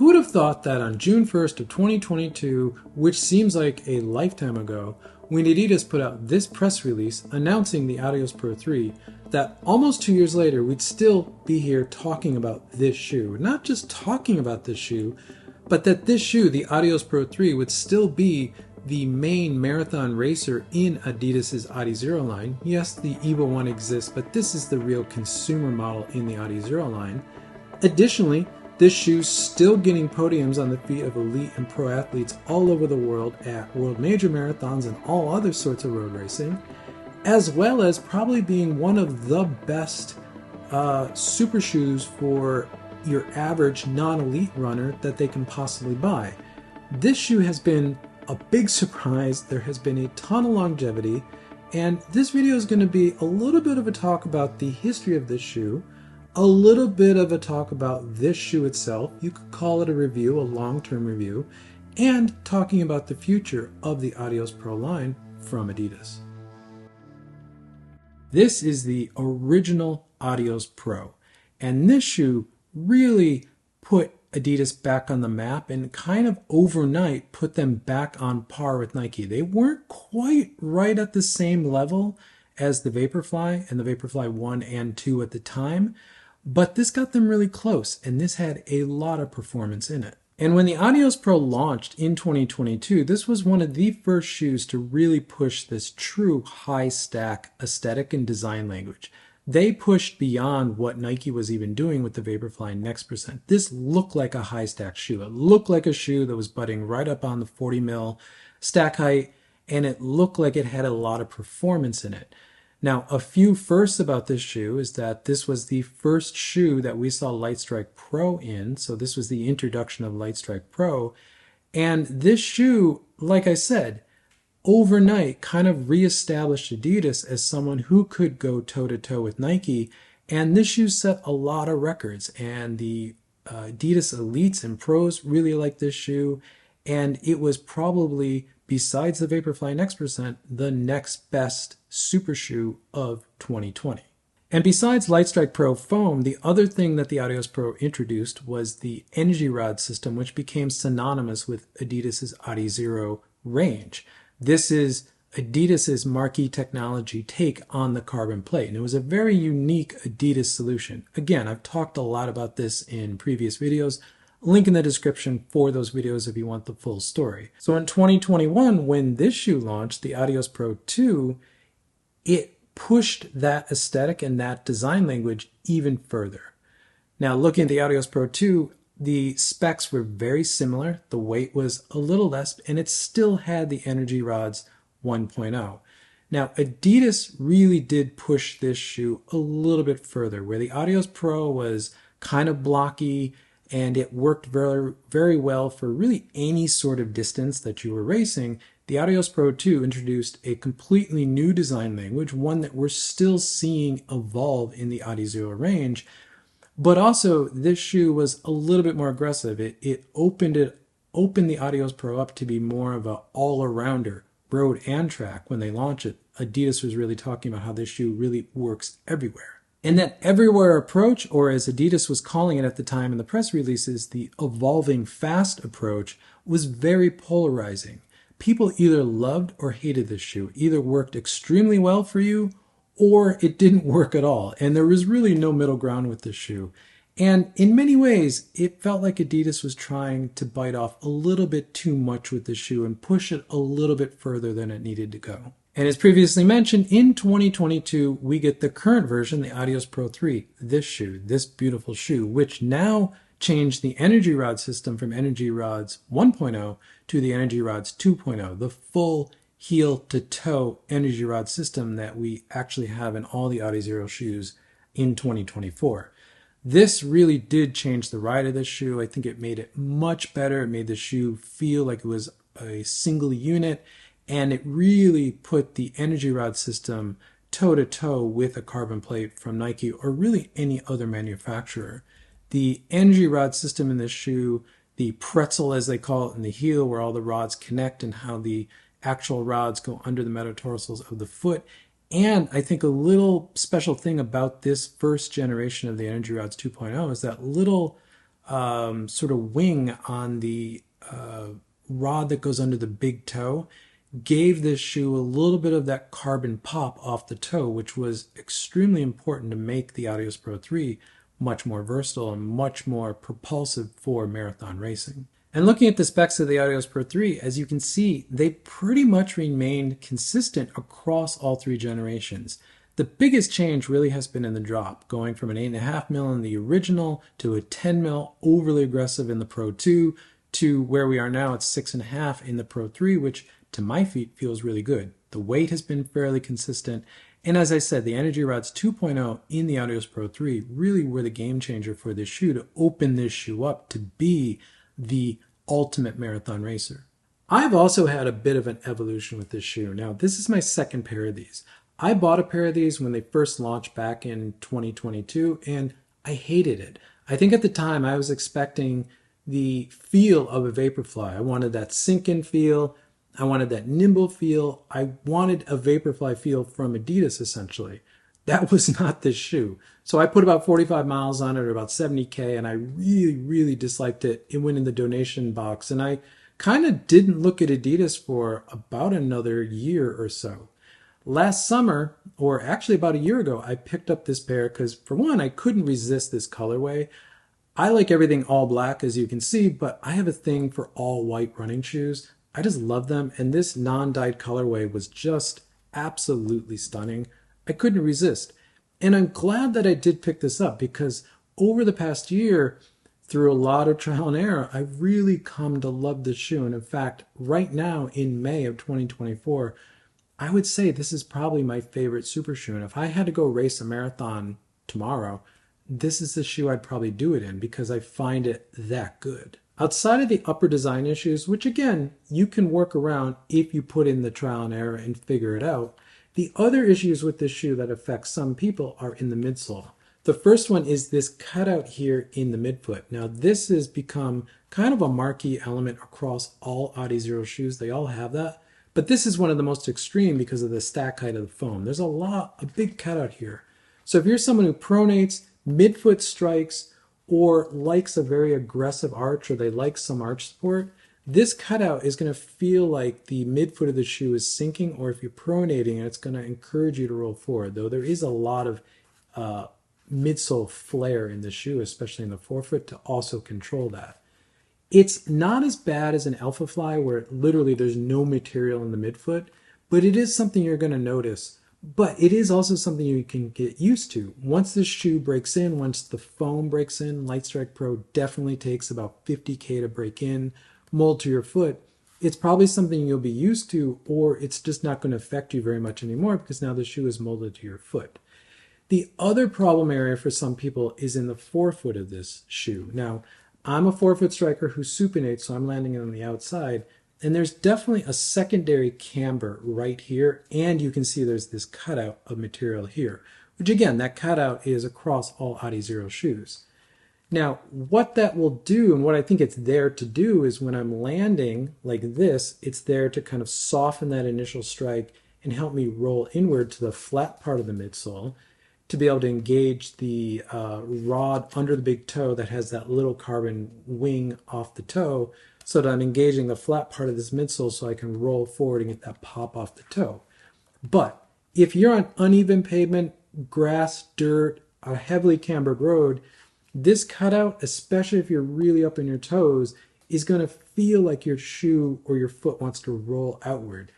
Who would have thought that on June 1st of 2022, which seems like a lifetime ago, when Adidas put out this press release announcing the Adios Pro 3, that almost 2 years later we'd still be here talking about this shoe. Not just talking about this shoe, but that this shoe, the Adios Pro 3, would still be the main marathon racer in Adidas's Adizero line. Yes, the Evo 1 exists, but this is the real consumer model in the Adizero line. Additionally, this shoe's still getting podiums on the feet of elite and pro athletes all over the world at world major marathons and all other sorts of road racing, as well as probably being one of the best super shoes for your average non-elite runner that they can possibly buy. This shoe has been a big surprise. There has been a ton of longevity, and this video is going to be a little bit of a talk about the history of this shoe, a little bit of a talk about this shoe itself. You could call it a review, a long-term review, and talking about the future of the Adios Pro line from Adidas. This is the original Adios Pro, and this shoe really put Adidas back on the map and kind of overnight put them back on par with Nike. They weren't quite right at the same level as the Vaporfly and the Vaporfly 1 and 2 at the time, but this got them really close, and this had a lot of performance in it. And when the Adios Pro launched in 2022, this was one of the first shoes to really push this true high stack aesthetic and design language. They pushed beyond what Nike was even doing with the Vaporfly Next Percent. This looked like a high stack shoe. It looked like a shoe that was butting right up on the 40 mil stack height, and it looked like it had a lot of performance in it. Now, a few firsts about this shoe is that this was the first shoe that we saw Lightstrike Pro in. So this was the introduction of Lightstrike Pro. And this shoe, like I said, overnight kind of reestablished Adidas as someone who could go toe-to-toe with Nike. And this shoe set a lot of records. And the Adidas elites and pros really liked this shoe. And it was probably, besides the Vaporfly Next Percent, the next best super shoe of 2020. And besides Lightstrike Pro foam, the other thing that the Adios Pro introduced was the energy rod system, which became synonymous with Adidas's Adizero range. This is Adidas's marquee technology take on the carbon plate, and it was a very unique Adidas solution. Again, I've talked a lot about this in previous videos. Link in the description for those videos if you want the full story. So in 2021, when this shoe launched, the Adios Pro 2, it pushed that aesthetic and that design language even further. Now, looking at the Adios Pro 2, the specs were very similar. The weight was a little less, and it still had the Energy Rods 1.0. Now, Adidas really did push this shoe a little bit further, where the Adios Pro was kind of blocky, and it worked very, very well for really any sort of distance that you were racing. The Adios Pro 2 introduced a completely new design language, one that we're still seeing evolve in the Adizero range. But also, this shoe was a little bit more aggressive. It opened the Adios Pro up to be more of an all-arounder, road and track. When they launched it, Adidas was really talking about how this shoe really works everywhere. And that everywhere approach, or as Adidas was calling it at the time in the press releases, the evolving fast approach, was very polarizing. People either loved or hated this shoe. It either worked extremely well for you, or it didn't work at all. And there was really no middle ground with this shoe. And in many ways, it felt like Adidas was trying to bite off a little bit too much with this shoe and push it a little bit further than it needed to go. And as previously mentioned, in 2022, we get the current version, the Adios Pro 3, this shoe, this beautiful shoe, which now changed the Energy Rod system from Energy Rods 1.0 to the Energy Rods 2.0, the full heel-to-toe Energy Rod system that we actually have in all the Adizero shoes in 2024. This really did change the ride of this shoe. I think it made it much better. It made the shoe feel like it was a single unit, and it really put the Energy Rod system toe-to-toe with a carbon plate from Nike or really any other manufacturer. The Energy Rod system in this shoe, the pretzel as they call it in the heel where all the rods connect and how the actual rods go under the metatarsals of the foot. And I think a little special thing about this first generation of the Energy Rods 2.0 is that little sort of wing on the rod that goes under the big toe gave this shoe a little bit of that carbon pop off the toe, which was extremely important to make the Adios Pro 3 much more versatile and much more propulsive for marathon racing. And looking at the specs of the Adios Pro 3, as you can see, they pretty much remained consistent across all three generations. The biggest change really has been in the drop, going from an 8.5 mil in the original to a 10 mil overly aggressive in the Pro 2 to where we are now at 6.5 in the Pro 3, which to my feet feels really good. The weight has been fairly consistent. And as I said, the Energy Rods 2.0 in the Adios Pro 3 really were the game changer for this shoe to open this shoe up to be the ultimate marathon racer. I've also had a bit of an evolution with this shoe. Now, this is my second pair of these. I bought a pair of these when they first launched back in 2022, and I hated it. I think at the time I was expecting the feel of a Vaporfly. I wanted that sink-in feel. I wanted that nimble feel. I wanted a Vaporfly feel from Adidas, essentially. That was not this shoe. So I put about 45 miles on it, or about 70K, and I really, really disliked it. It went in the donation box, and I kind of didn't look at Adidas for about another year or so. Last summer, or actually about a year ago, I picked up this pair because, for one, I couldn't resist this colorway. I like everything all black, as you can see, but I have a thing for all white running shoes. I just love them, and this non-dyed colorway was just absolutely stunning. I couldn't resist. And I'm glad that I did pick this up because over the past year, through a lot of trial and error, I've really come to love this shoe. And in fact, right now in May of 2024, I would say this is probably my favorite super shoe. And if I had to go race a marathon tomorrow, this is the shoe I'd probably do it in because I find it that good. Outside of the upper design issues, which again, you can work around if you put in the trial and error and figure it out, the other issues with this shoe that affect some people are in the midsole. The first one is this cutout here in the midfoot. Now this has become kind of a marquee element across all Adizero shoes. They all have that. But this is one of the most extreme because of the stack height of the foam. There's a big cutout here. So if you're someone who pronates, midfoot strikes, or likes a very aggressive arch, or they like some arch support, this cutout is going to feel like the midfoot of the shoe is sinking, or if you're pronating, it's going to encourage you to roll forward, though there is a lot of midsole flare in the shoe, especially in the forefoot, to also control that. It's not as bad as an Alpha Fly where literally there's no material in the midfoot, but it is something you're going to notice. But it is also something you can get used to. Once the shoe breaks in, once the foam breaks in, Lightstrike Pro definitely takes about 50K to break in, mold to your foot. It's probably something you'll be used to, or it's just not going to affect you very much anymore because now the shoe is molded to your foot. The other problem area for some people is in the forefoot of this shoe. Now, I'm a forefoot striker who supinates, so I'm landing on the outside. And there's definitely a secondary camber right here. And you can see there's this cutout of material here, which again, that cutout is across all Adizero shoes. Now, what that will do, and what I think it's there to do, is when I'm landing like this, it's there to kind of soften that initial strike and help me roll inward to the flat part of the midsole, to be able to engage the rod under the big toe that has that little carbon wing off the toe, so that I'm engaging the flat part of this midsole so I can roll forward and get that pop off the toe. But if you're on uneven pavement, grass, dirt, a heavily cambered road, this cutout, especially if you're really up in your toes, is going to feel like your shoe or your foot wants to roll outward.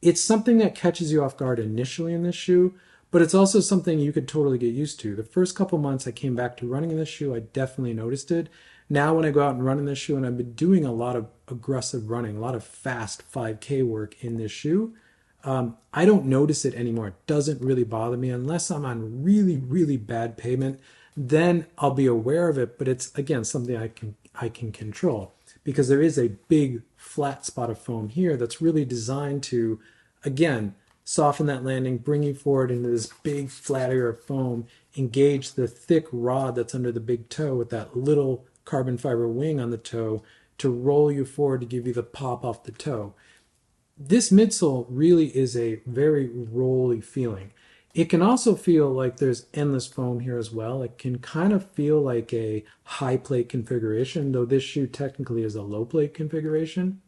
It's something that catches you off guard initially in this shoe, but it's also something you could totally get used to. The first couple months I came back to running in this shoe, I definitely noticed it. Now when I go out and run in this shoe, and I've been doing a lot of aggressive running, a lot of fast 5K work in this shoe, I don't notice it anymore. It doesn't really bother me unless I'm on really, really bad pavement. Then I'll be aware of it, but it's, again, something I can control because there is a big flat spot of foam here that's really designed to, again, soften that landing, bring you forward into this big flat area of foam, engage the thick rod that's under the big toe with that little carbon fiber wing on the toe to roll you forward to give you the pop off the toe. This midsole really is a very rolly feeling. It can also feel like there's endless foam here as well. It can kind of feel like a high plate configuration, though this shoe technically is a low plate configuration.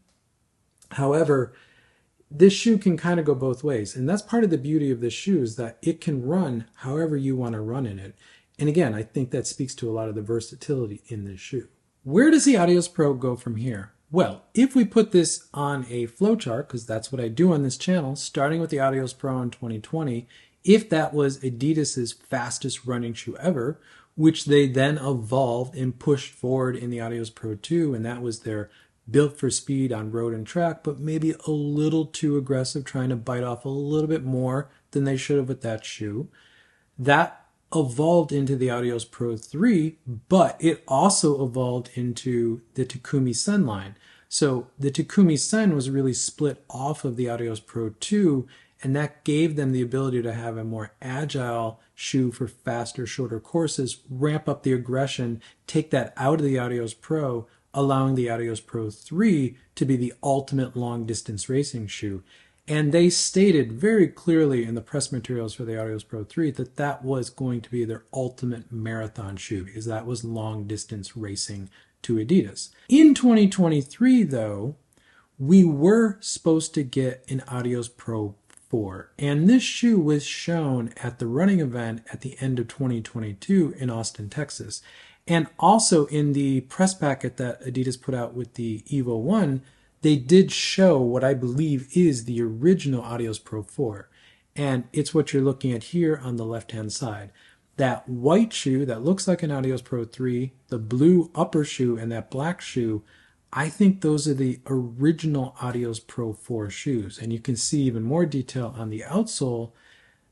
However, this shoe can kind of go both ways. And that's part of the beauty of this shoe, is that it can run however you want to run in it. And again, I think that speaks to a lot of the versatility in this shoe. Where does the Adios Pro go from here? Well, if we put this on a flowchart, because that's what I do on this channel, starting with the Adios Pro in 2020, if that was Adidas's fastest running shoe ever, which they then evolved and pushed forward in the Adios Pro 2, and that was their built for speed on road and track, but maybe a little too aggressive, trying to bite off a little bit more than they should have with that shoe. That evolved into the Adios Pro 3, but it also evolved into the Takumi Sen line. So the Takumi Sen was really split off of the Adios Pro 2, and that gave them the ability to have a more agile shoe for faster, shorter courses, ramp up the aggression, take that out of the Adios Pro, allowing the Adios Pro 3 to be the ultimate long-distance racing shoe. And they stated very clearly in the press materials for the Adios Pro 3 that that was going to be their ultimate marathon shoe, because that was long-distance racing to Adidas. In 2023, though, we were supposed to get an Adios Pro 4, and this shoe was shown at the running event at the end of 2022 in Austin, Texas. And also in the press packet that Adidas put out with the Evo 1, they did show what I believe is the original Adios Pro 4. And it's what you're looking at here on the left-hand side. That white shoe that looks like an Adios Pro 3, the blue upper shoe, and that black shoe, I think those are the original Adios Pro 4 shoes. And you can see even more detail on the outsole.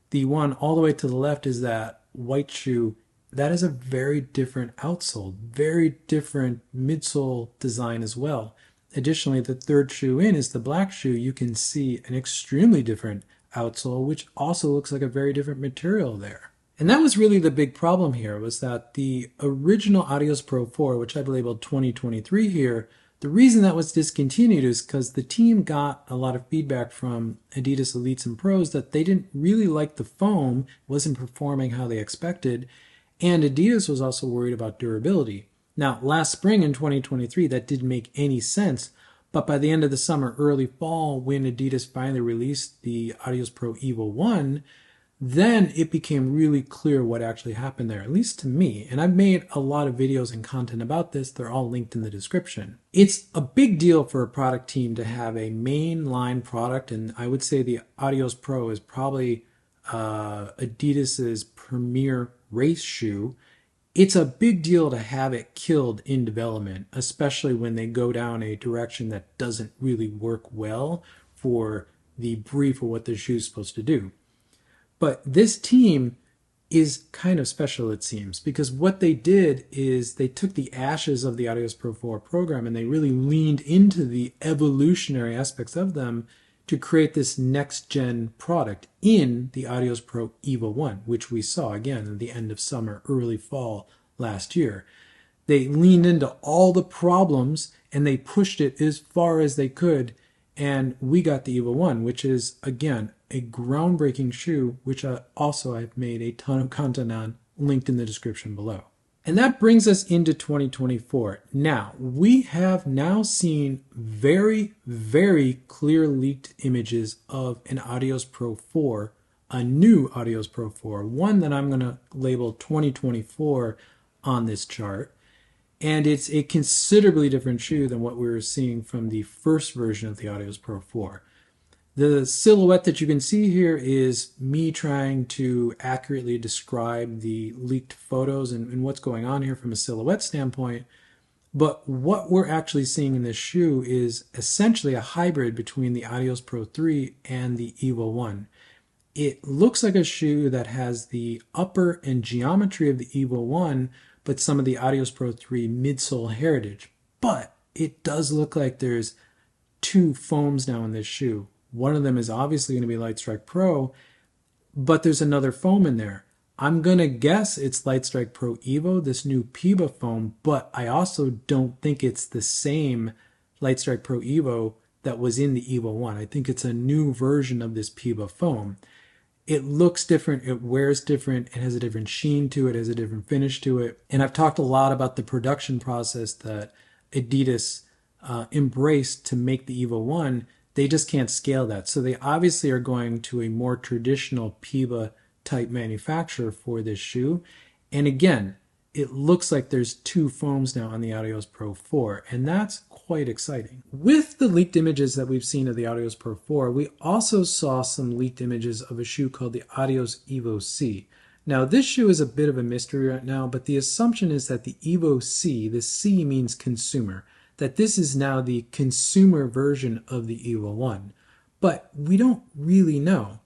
The one all the way to the left is that white shoe. That is a very different outsole, very different midsole design as well. Additionally, the third shoe in is the black shoe. You can see an extremely different outsole, which also looks like a very different material there. And that was really the big problem here, was that the original Adios Pro 4, which I've labeled 2023 here, the reason that was discontinued is because the team got a lot of feedback from Adidas Elites and Pros that they didn't really like the foam, wasn't performing how they expected, and Adidas was also worried about durability. Now, last spring in 2023, that didn't make any sense, but by the end of the summer, early fall, when Adidas finally released the Adios Pro Evo 1, then it became really clear what actually happened there, at least to me. And I've made a lot of videos and content about this. They're all linked in the description. It's a big deal for a product team to have a mainline product, and I would say the Adios Pro is probably Adidas's premier race shoe. It's a big deal to have it killed in development, especially when they go down a direction that doesn't really work well for the brief of what the shoe is supposed to do. But this team is kind of special, it seems, because what they did is they took the ashes of the Adios Pro 4 program and they really leaned into the evolutionary aspects of them to create this next-gen product in the Adios Pro Evo 1, which we saw again at the end of summer, early fall last year. They leaned into all the problems and they pushed it as far as they could, and we got the Evo 1, which is, again, a groundbreaking shoe, which also I've made a ton of content on, linked in the description below. And that brings us into 2024. Now, we have now seen very, very clear leaked images of an Adios Pro 4, a new Adios Pro 4, one that I'm going to label 2024 on this chart. And it's a considerably different shoe than what we were seeing from the first version of the Adios Pro 4. The silhouette that you can see here is me trying to accurately describe the leaked photos and what's going on here from a silhouette standpoint. But what we're actually seeing in this shoe is essentially a hybrid between the Adios Pro 3 and the Evo 1. It looks like a shoe that has the upper and geometry of the Evo 1, but some of the Adios Pro 3 midsole heritage. But it does look like there's two foams now in this shoe. One of them is obviously going to be Lightstrike Pro, but there's another foam in there. I'm going to guess it's Lightstrike Pro Evo, this new PIBA foam, but I also don't think it's the same Lightstrike Pro Evo that was in the Evo 1. I think it's a new version of this PIBA foam. It looks different, it wears different, it has a different sheen to it, has a different finish to it. And I've talked a lot about the production process that Adidas embraced to make the Evo 1. They just can't scale that. So they obviously are going to a more traditional PIBA type manufacturer for this shoe. And again, it looks like there's two foams now on the Adios Pro 4, and that's quite exciting. With the leaked images that we've seen of the Adios Pro 4, we also saw some leaked images of a shoe called the Adios Evo C. Now, this shoe is a bit of a mystery right now, but the assumption is that the Evo C, the C means consumer, that this is now the consumer version of the Evo 1. But we don't really know.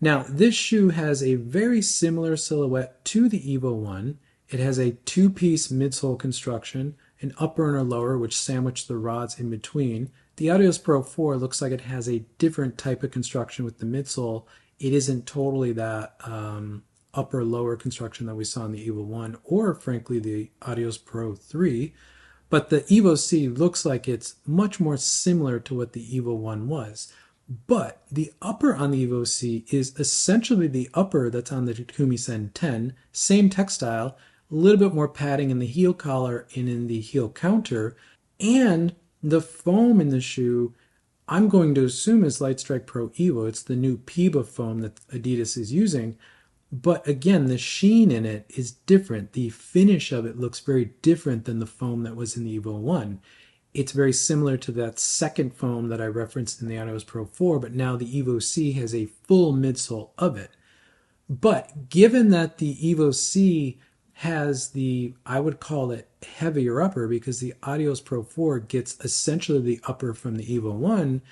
Now, this shoe has a very similar silhouette to the Evo 1. It has a two-piece midsole construction, an upper and a lower, which sandwich the rods in between. The Adios Pro 4 looks like it has a different type of construction with the midsole. It isn't totally that upper-lower construction that we saw in the Evo 1 or, frankly, the Adios Pro 3. But the Evo C looks like it's much more similar to what the Evo 1 was. But the upper on the Evo C is essentially the upper that's on the Takumi Sen 10, same textile, a little bit more padding in the heel collar and in the heel counter, and the foam in the shoe, I'm going to assume is Lightstrike Pro Evo. It's the new PIBA foam that Adidas is using. But again, the sheen in it is different. The finish of it looks very different than the foam that was in the Evo 1. It's very similar to that second foam that I referenced in the Adios Pro 4, but now the Evo C has a full midsole of it. But given that the Evo C has the, I would call it heavier upper, because the Adios Pro 4 gets essentially the upper from the Evo 1,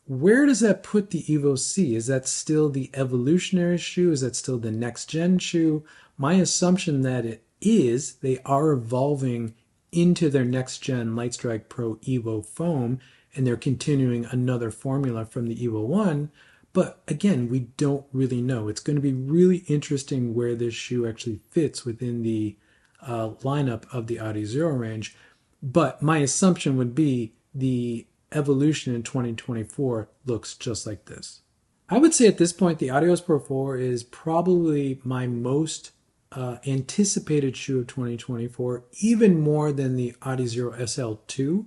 where does that put the Evo C? Is that still the evolutionary shoe? Is that still the next gen shoe? My assumption that it is, they are evolving into their next gen Lightstrike Pro Evo foam, and they're continuing another formula from the Evo 1. But again, we don't really know. It's going to be really interesting where this shoe actually fits within the lineup of the Adizero range. But my assumption would be the evolution in 2024 looks just like this. I would say at this point, the Adios Pro 4 is probably my most anticipated shoe of 2024, even more than the Adizero SL2,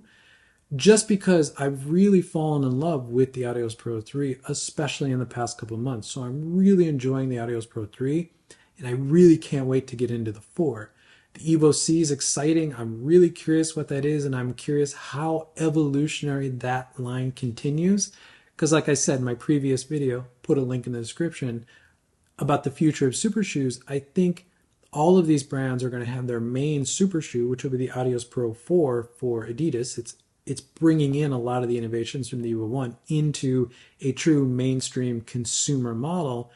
just because I've really fallen in love with the Adios Pro 3, especially in the past couple of months. So I'm really enjoying the Adios Pro 3, and I really can't wait to get into the 4. The Evo C is exciting. I'm really curious what that is, and I'm curious how evolutionary that line continues. Because like I said in my previous video, put a link in the description, about the future of super shoes, I think all of these brands are going to have their main super shoe, which will be the Adios Pro 4 for Adidas. It's bringing in a lot of the innovations from the Evo 1 into a true mainstream consumer model,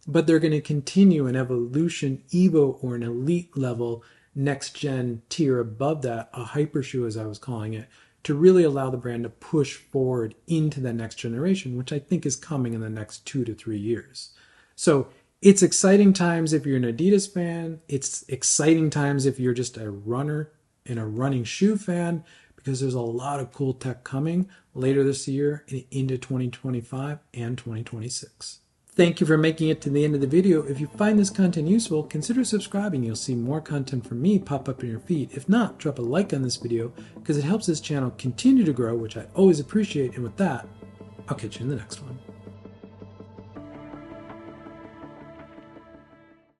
but they're going to continue an evolution Evo or an elite level next gen tier above that, a hyper shoe as I was calling it, to really allow the brand to push forward into the next generation, which I think is coming in the next 2 to 3 years. So it's exciting times if you're an Adidas fan. It's exciting times if you're just a runner and a running shoe fan, because there's a lot of cool tech coming later this year and into 2025 and 2026. Thank you for making it to the end of the video. If you find this content useful, consider subscribing. You'll see more content from me pop up in your feed. If not, drop a like on this video because it helps this channel continue to grow, which I always appreciate. And with that, I'll catch you in the next one.